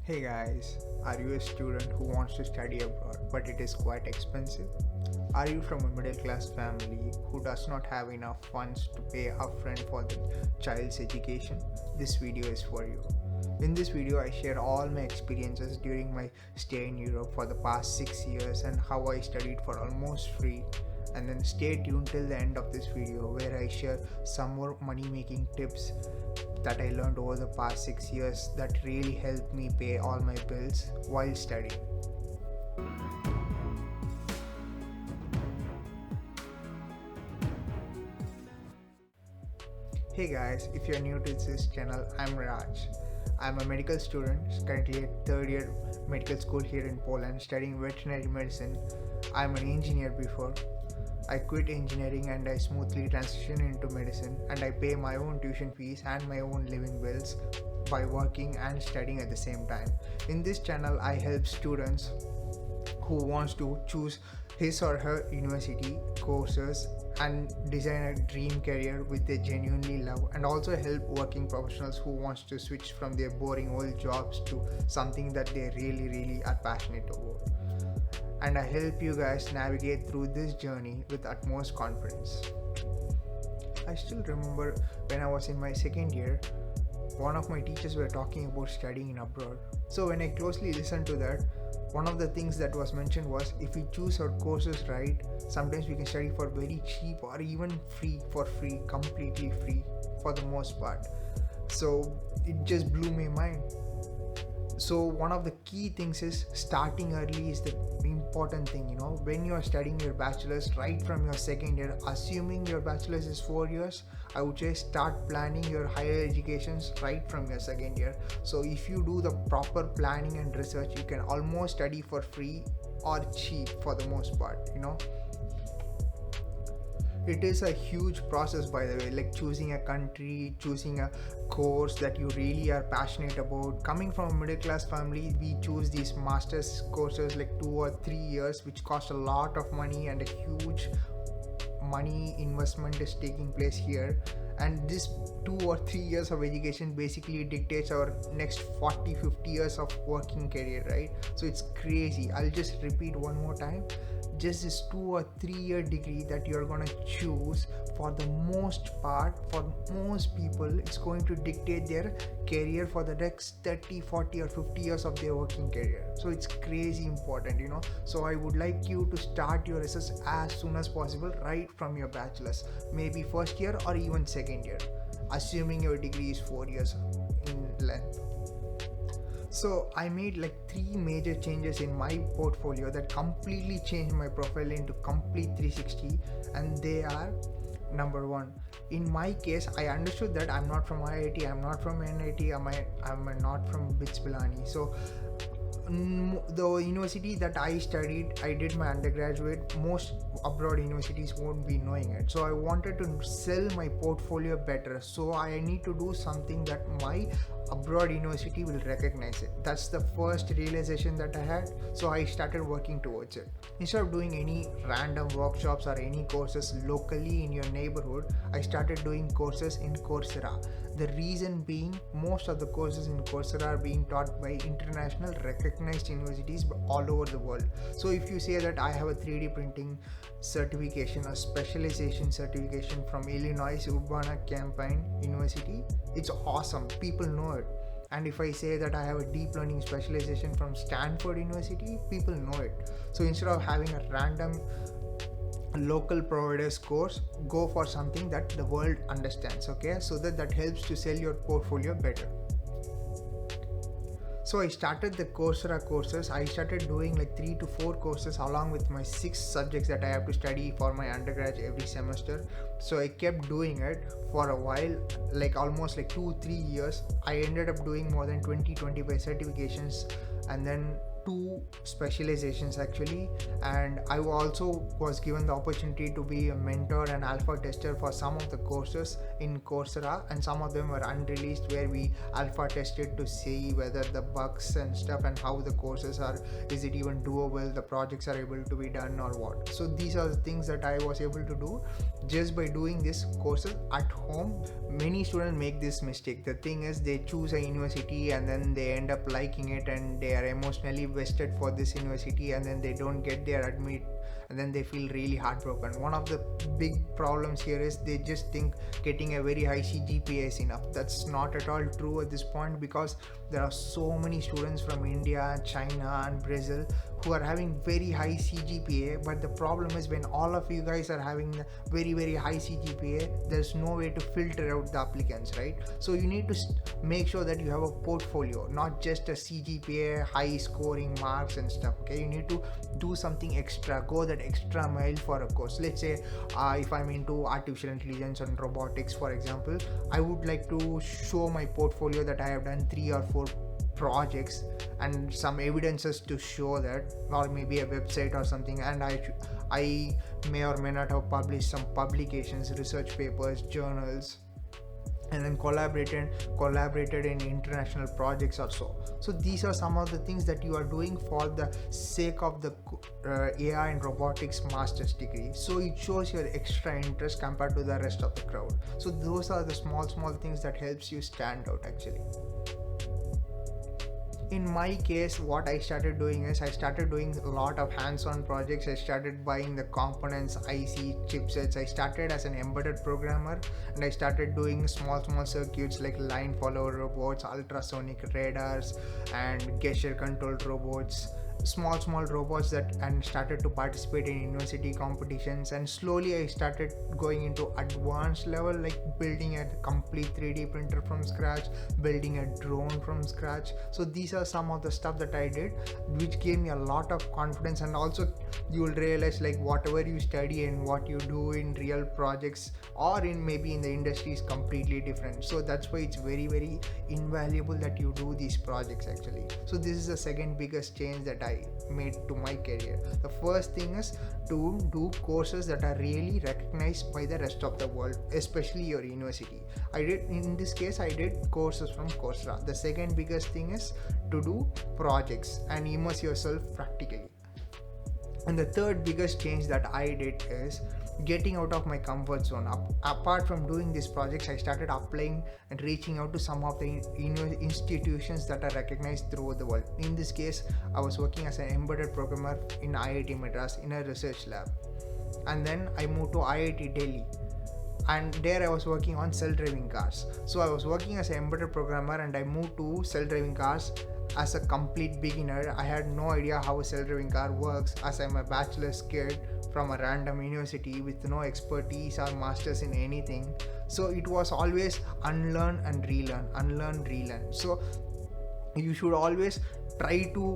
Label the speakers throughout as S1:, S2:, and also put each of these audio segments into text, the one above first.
S1: Hey guys, are you a student who wants to study abroad but it is quite expensive? Are you from a middle class family who does not have enough funds to pay upfront for the child's education? This video is for you. In this video, I share all my experiences during my stay in Europe for the past 6 years and how I studied for almost free. And then stay tuned till the end of this video where I share some more money making tips that I learned over the past 6 years that really helped me pay all my bills while studying. Hey guys, if you're new to this channel, I'm Raj. I'm a medical student, currently at third year medical school here in Poland, studying veterinary medicine. I'm an engineer before. I quit engineering and I smoothly transitioned into medicine, and I pay my own tuition fees and my own living bills by working and studying at the same time. In this channel, I help students who wants to choose his or her university courses and design a dream career with they genuinely love, and also help working professionals who wants to switch from their boring old jobs to something that they really are passionate about. And I help you guys navigate through this journey with utmost confidence. I still remember when I was in my second year, one of my teachers were talking about studying abroad. So when I closely listened to that, one of the things that was mentioned was if we choose our courses right, sometimes we can study for very cheap or even free, completely free for the most part. So it just blew my mind. So one of the key things is starting early is the important thing. When you are studying your bachelor's right from your second year, assuming your bachelor's is 4 years, I would say start planning your higher educations right from your second year. So if you do the proper planning and research, you can almost study for free or cheap for the most part. It is a huge process, by the way, like choosing a country, choosing a course that you really are passionate about. Coming from a middle class family, we choose these master's courses like 2 or 3 years, which cost a lot of money, and a huge money investment is taking place here. And this 2 or 3 years of education basically dictates our next 40-50 years of working career, right? So it's crazy. I'll just repeat one more time. Just this 2 or 3 year degree that you're going to choose, for the most part, for most people, it's going to dictate their career for the next 30, 40 or 50 years of their working career. So it's crazy important. So I would like you to start your research as soon as possible right from your bachelor's, maybe first year or even second year, assuming your degree is 4 years in length. So I made like 3 major changes in my portfolio that completely changed my profile into complete 360, and they are: number 1, in my case, I understood that I'm not from IIT, I'm not from NIT, I'm not from BITS Pilani. So the university that I studied, I did my undergraduate, most abroad universities won't be knowing it. So I wanted to sell my portfolio better. So I need to do something that my abroad university will recognize it. That's the first realization that I had. So I started working towards it. Instead of doing any random workshops or any courses locally in your neighborhood, I started doing courses in Coursera. The reason being, most of the courses in Coursera are being taught by international recognized universities all over the world. So if you say that I have a 3D printing certification, a specialization certification from Illinois Urbana-Champaign University, it's awesome. People know it. And if I say that I have a deep learning specialization from Stanford University, people know it. So instead of having a random local providers course, go for something that the world understands, okay? So that helps to sell your portfolio better. So I started the Coursera courses. I started doing like 3 to 4 courses along with my 6 subjects that I have to study for my undergrad every semester. So I kept doing it for a while, like almost like 2-3 years. I ended up doing more than 20-25 certifications, and then two specializations actually, and I also was given the opportunity to be a mentor and alpha tester for some of the courses in Coursera, and some of them were unreleased where we alpha tested to see whether the bugs and stuff and how the courses are, is it even doable, the projects are able to be done or what. So these are the things that I was able to do just by doing this courses at home. Many students make this mistake. The thing is, they choose a university and then they end up liking it and they are emotionally vested for this university, and then they don't get their admit, and then they feel really heartbroken. One of the big problems here is they just think getting a very high CGPA is enough. That's not at all true at this point, because there are so many students from India, China and Brazil who are having very high CGPA, but the problem is when all of you guys are having very high CGPA, there's no way to filter out the applicants, right? So you need to make sure that you have a portfolio, not just a CGPA, high scoring marks and stuff. Okay, you need to do something extra, go that extra mile for a course. Let's say if I'm into artificial intelligence and robotics, for example, I would like to show my portfolio that I have done 3 or 4 projects and some evidences to show that, or maybe a website or something, and I may or may not have published some publications, research papers, journals, and then collaborated in international projects or so. So these are some of the things that you are doing for the sake of the AI and robotics master's degree. So it shows your extra interest compared to the rest of the crowd. So those are the small things that helps you stand out actually. In my case, what I started doing is I started doing a lot of hands-on projects. I started buying the components, IC, chipsets. I started as an embedded programmer, and I started doing small circuits like line follower robots, ultrasonic radars, and gesture controlled robots, small robots that, and started to participate in university competitions. And slowly I started going into advanced level, like building a complete 3D printer from scratch, building a drone from scratch. So these are some of the stuff that I did, which gave me a lot of confidence. And also you will realize like whatever you study and what you do in real projects or in maybe in the industry is completely different. So that's why it's very invaluable that you do these projects actually. So this is the second biggest change that I made to my career. The first thing is to do courses that are really recognized by the rest of the world, especially your university. In this case I did courses from Coursera. The second biggest thing is to do projects and immerse yourself practically. And the third biggest change that I did is getting out of my comfort zone. Apart from doing these projects, I started applying and reaching out to some of the institutions that are recognized throughout the world. In this case, I was working as an embedded programmer in IIT Madras in a research lab, and then I moved to IIT Delhi, and there I was working on self-driving cars. So I was working as an embedded programmer and I moved to self-driving cars as a complete beginner. I had no idea how a self-driving car works, as I'm a bachelor's kid from a random university with no expertise or masters in anything. So it was always unlearn and relearn. So you should always try to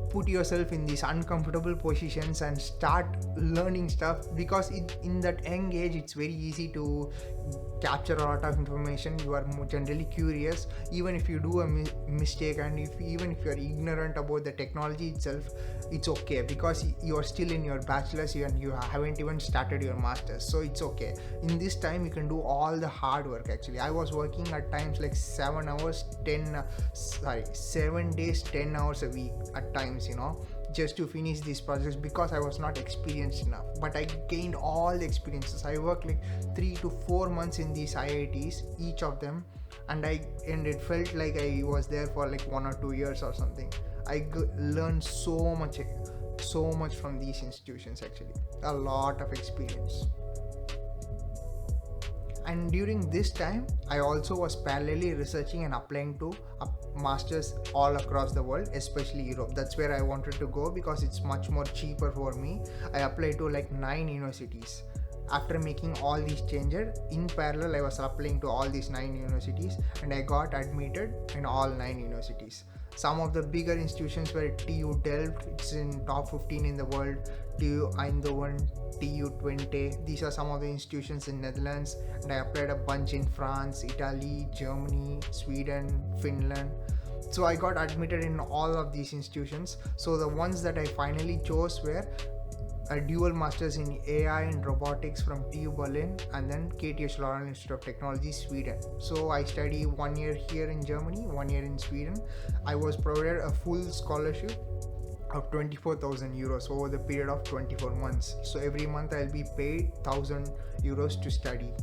S1: put yourself in these uncomfortable positions and start learning stuff, because in that young age it's very easy to capture a lot of information. You are generally curious. Even if you do a mistake, and even if you are ignorant about the technology itself, it's okay, because you are still in your bachelor's and you haven't even started your master's. So it's okay. In this time you can do all the hard work actually. I was working at times like 7 days 10 hours a week at times, just to finish these projects, because I was not experienced enough. But I gained all the experiences. I worked like 3 to 4 months in these IITs, each of them, and it felt like I was there for like 1 or 2 years or something. I learned so much from these institutions actually, a lot of experience. And during this time, I also was parallelly researching and applying to masters all across the world, especially Europe. That's where I wanted to go because it's much more cheaper for me. I applied to like 9 universities. After making all these changes, in parallel I was applying to all these 9 universities, and I got admitted in all 9 universities. Some of the bigger institutions were TU Delft, it's in top 15 in the world, TU Eindhoven, TU Twente. These are some of the institutions in Netherlands, and I applied a bunch in France, Italy, Germany, Sweden, Finland. So I got admitted in all of these institutions. So the ones that I finally chose were a dual masters in AI and robotics from TU Berlin, and then KTH Laurel Institute of Technology, Sweden. So I study 1 year here in Germany, 1 year in Sweden. I was provided a full scholarship of 24,000 euros over the period of 24 months. So every month I'll be paid 1,000 euros to study,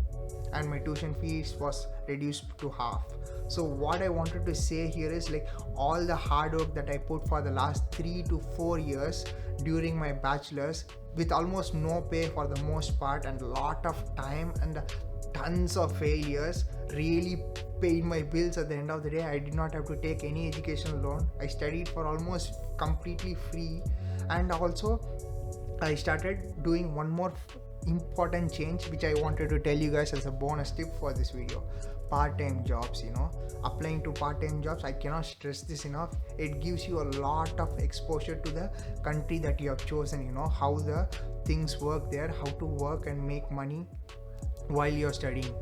S1: and my tuition fees was reduced to half. So what I wanted to say here is like all the hard work that I put for the last 3 to 4 years during my bachelor's, with almost no pay for the most part, and a lot of time and tons of failures, really paid my bills. At the end of the day, I did not have to take any educational loan. I studied for almost completely free. And also I started doing one more important change which I wanted to tell you guys as a bonus tip for this video. Part-time jobs, applying to part-time jobs, I cannot stress this enough. It gives you a lot of exposure to the country that you have chosen, how the things work there, how to work and make money while you're studying.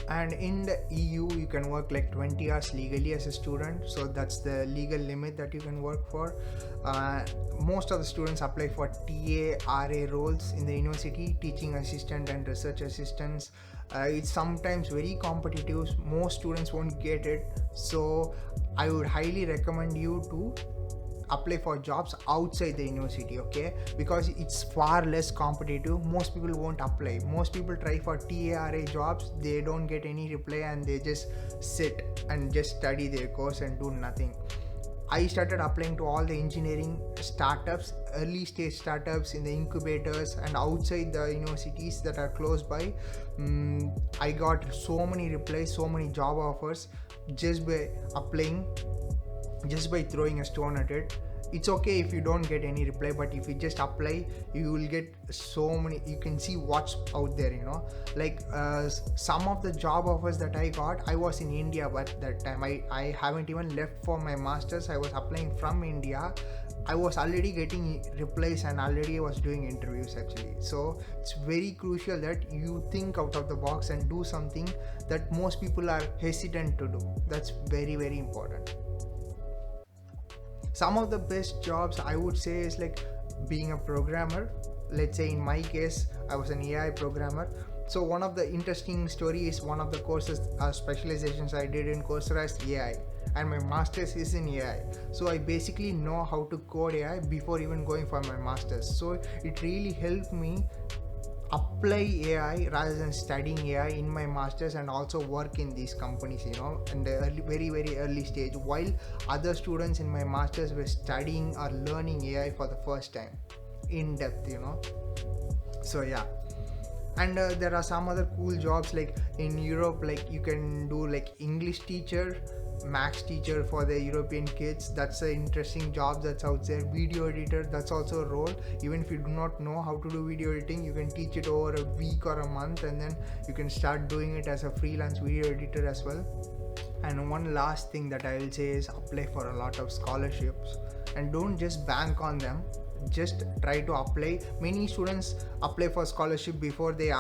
S1: And in the EU you can work like 20 hours legally as a student, so that's the legal limit that you can work for. Most of the students apply for TA, RA roles in the university, teaching assistant and research assistants. It's sometimes very competitive, most students won't get it, so I would highly recommend you to apply for jobs outside the university, okay, because it's far less competitive. Most people won't apply. Most people try for TARA jobs, they don't get any reply, and they just sit and just study their course and do nothing. I started applying to all the engineering startups, early stage startups in the incubators and outside the universities that are close by. I got so many replies, so many job offers just by applying, just by throwing a stone at it. It's okay if you don't get any reply, but if you just apply, you will get so many. You can see what's out there, like some of the job offers that I got, I was in India, but that time I haven't even left for my masters. I was applying from India. I was already getting replies and already was doing interviews actually. So it's very crucial that you think out of the box and do something that most people are hesitant to do. That's very, very important. Some of the best jobs I would say is like being a programmer. Let's say in my case, I was an AI programmer. So one of the interesting story is one of the courses, specializations I did in Coursera is AI, and my master's is in AI. So I basically know how to code AI before even going for my master's. So it really helped me apply AI rather than studying AI in my masters, and also work in these companies, in the very, very early stage, while other students in my masters were studying or learning AI for the first time in depth, So yeah. And there are some other cool jobs like in Europe, like you can do like English teacher, maths teacher for the European kids. That's an interesting job that's out there. Video editor, that's also a role. Even if you do not know how to do video editing, you can teach it over a week or a month, and then you can start doing it as a freelance video editor as well. And one last thing that I will say is apply for a lot of scholarships, and don't just bank on them. Just try to apply. Many students apply for scholarship before they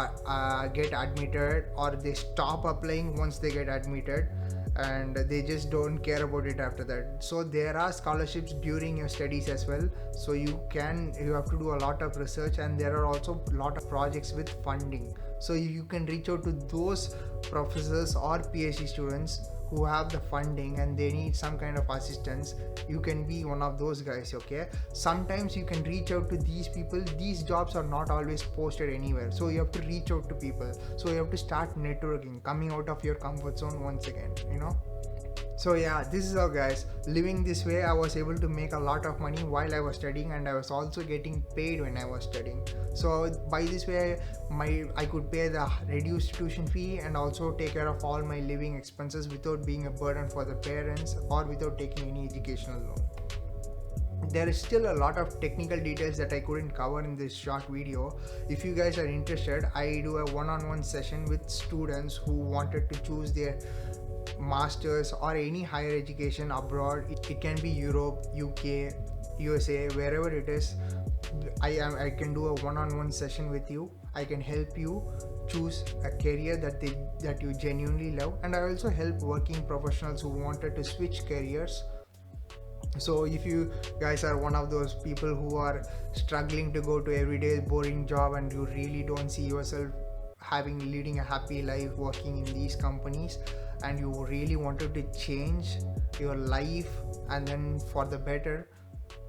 S1: get admitted, or they stop applying once they get admitted, and they just don't care about it after that. So there are scholarships during your studies as well, so you have to do a lot of research, and there are also a lot of projects with funding. So you can reach out to those professors or PhD students who have the funding and they need some kind of assistance. You can be one of those guys, okay? Sometimes you can reach out to these people. These jobs are not always posted anywhere, so you have to reach out to people. So you have to start networking, coming out of your comfort zone once again, So yeah, this is how, guys, living this way I was able to make a lot of money while I was studying, and I was also getting paid when I was studying. So by this way I could pay the reduced tuition fee and also take care of all my living expenses without being a burden for the parents or without taking any educational loan. There is still a lot of technical details that I couldn't cover in this short video. If you guys are interested, I do a one-on-one session with students who wanted to choose their masters or any higher education abroad. It can be Europe, UK, USA, wherever it is, I can do a one-on-one session with you. I can help you choose a career that you genuinely love, and I also help working professionals who wanted to switch careers. So if you guys are one of those people who are struggling to go to everyday boring job and you really don't see yourself leading a happy life working in these companies, and you really wanted to change your life and then for the better,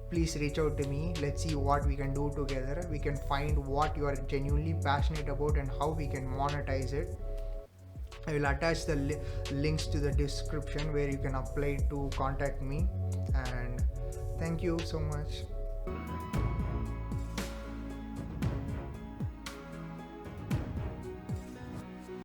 S1: please reach out to me. Let's see what we can do together. We can find what you are genuinely passionate about and how we can monetize it. I will attach the links to the description where you can apply to contact me. And thank you so much.